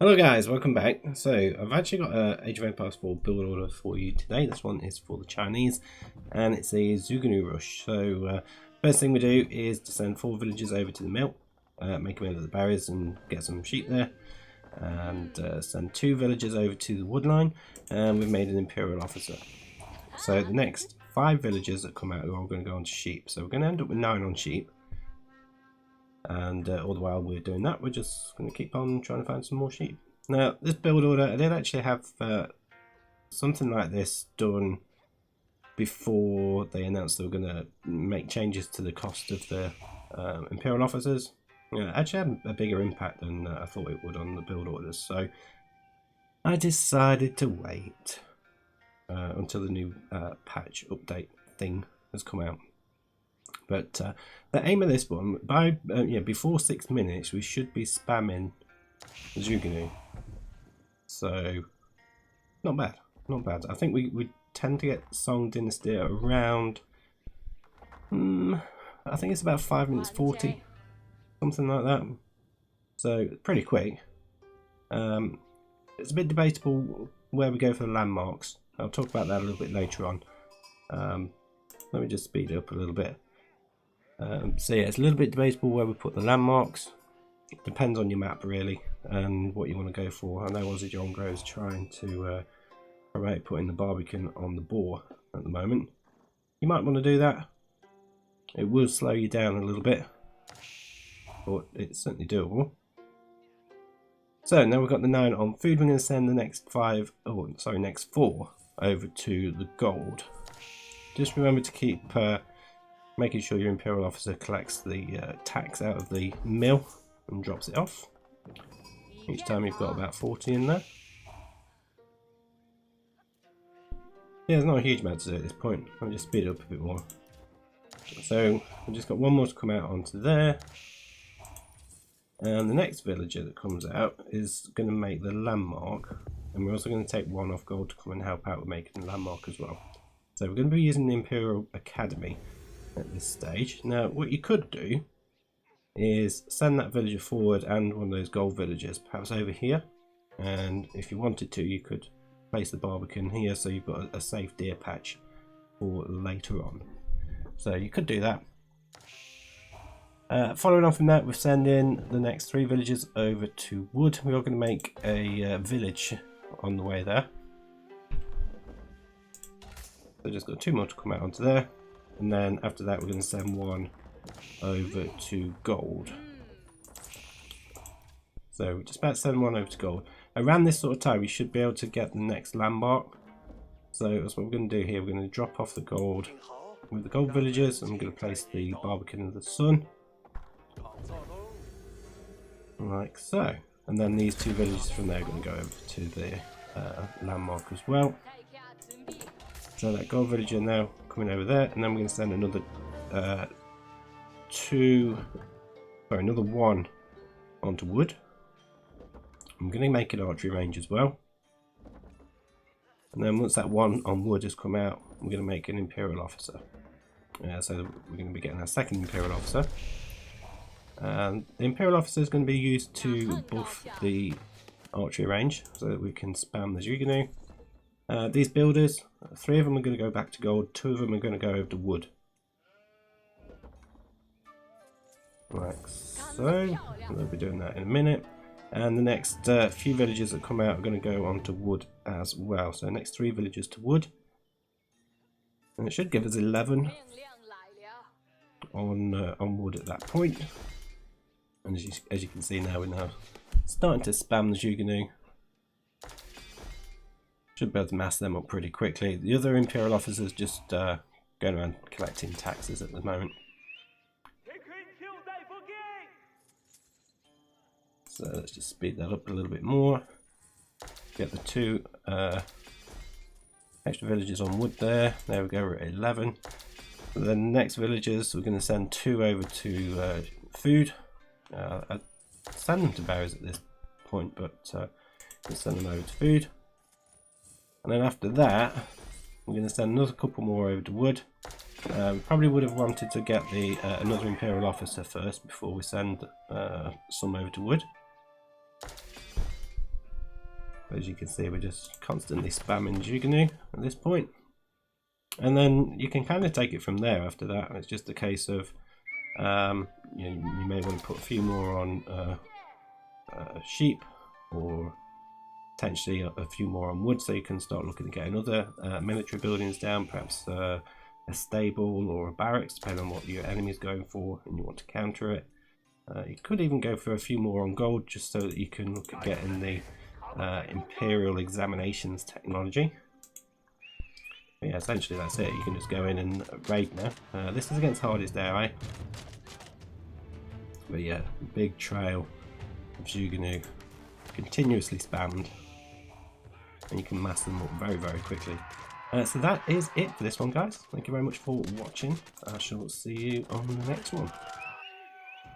Hello guys, welcome back. So I've actually got a Age of Empires 4 build order for you today. This one is for the Chinese and it's a Zhuge Nu Rush. So first thing we do is to send 4 villagers over to the mill, make a mill of the barriers and get some sheep there, and send 2 villagers over to the wood line, and we've made an Imperial officer. So the next 5 villagers that come out are all going to go on to sheep. So we're going to end up with 9 on sheep. And all the while we're doing that, we're just going to keep on trying to find some more sheep. Now, this build order, I did actually have something like this done before they announced they were going to make changes to the cost of the Imperial officers. Actually had a bigger impact than I thought it would on the build orders, so I decided to wait until the new patch update thing has come out. But the aim of this one, by before 6 minutes, we should be spamming Zhuge Nu. So, not bad, not bad. I think we tend to get Song Dynasty around, I think it's about 5 minutes 40, something like that. So, pretty quick. It's a bit debatable where we go for the landmarks. I'll talk about that a little bit later on. Let me just speed it up a little bit. So yeah, it's a little bit debatable where we put the landmarks. It depends on your map really and what you want to go for. I know Aussie John Grove's trying to promote putting the Barbican on the boar at the moment. You might want to do that. It will slow you down a little bit, but it's certainly doable. So now we've got the 9 on food. We're going to send the next 4 over to the gold. Just remember to keep making sure your Imperial officer collects the tax out of the mill and drops it off. Each time you've got about 40 in there. Yeah, there's not a huge amount to do at this point. I'll just speed it up a bit more. So we've just got one more to come out onto there. And the next villager that comes out is going to make the landmark. And we're also going to take 1 off gold to come and help out with making the landmark as well. So we're going to be using the Imperial Academy at this stage. Now what you could do is send that villager forward and one of those gold villagers perhaps over here, and if you wanted to you could place the Barbican here so you've got a safe deer patch for later on. So you could do that. Following on from that, we're sending the next 3 villagers over to wood. We are going to make a village on the way there. So just got 2 more to come out onto there. And then after that, we're going to send 1 over to gold. So we're just about to send 1 over to gold. Around this sort of time, you should be able to get the next landmark. So that's what we're going to do here. We're going to drop off the gold with the gold villagers. And I'm going to place the Barbican of the Sun. Like so. And then these 2 villagers from there are going to go over to the landmark as well. So that gold villager now coming over there, and then we're going to send another another 1 onto wood. I'm going to make an archery range as well. And then once that 1 on wood has come out, we're going to make an Imperial officer. So we're going to be getting our 2nd Imperial officer. And the Imperial officer is going to be used to buff the archery range so that we can spam the Zhuge Nu. These builders, 3 of them are going to go back to gold, 2 of them are going to go over to wood. Like so, we'll be doing that in a minute. And the next few villagers that come out are going to go on to wood as well. So next 3 villagers to wood. And it should give us 11 on wood at that point. And as you can see now, we're now starting to spam the Zhuge Nu. Should be able to mass them up pretty quickly. The other Imperial officers just going around collecting taxes at the moment. So let's just speed that up a little bit more. Get the 2 extra villagers on wood there. There we go, we're at 11. So the next villagers, we're going to send 2 over to food. I'd send them to barracks at this point, but we'll send them over to food. And then after that, we're going to send another couple more over to wood. We probably would have wanted to get the another Imperial officer first before we send some over to wood. As you can see, we're just constantly spamming Zhuge Nu at this point. And then you can kind of take it from there after that. It's just a case of, you may want to put a few more on sheep, or potentially a few more on wood, so you can start looking at getting other military buildings down, perhaps a stable or a barracks, depending on what your enemy's going for and you want to counter it. You could even go for a few more on gold, just so that you can look at getting the Imperial Examinations technology. But yeah, essentially that's it. You can just go in and raid now. This is against hardest AOE. But yeah, big trail of Zhuge Nu, continuously spammed, and you can mass them up very, very quickly. So that is it for this one, guys. Thank you very much for watching. I shall see you on the next one.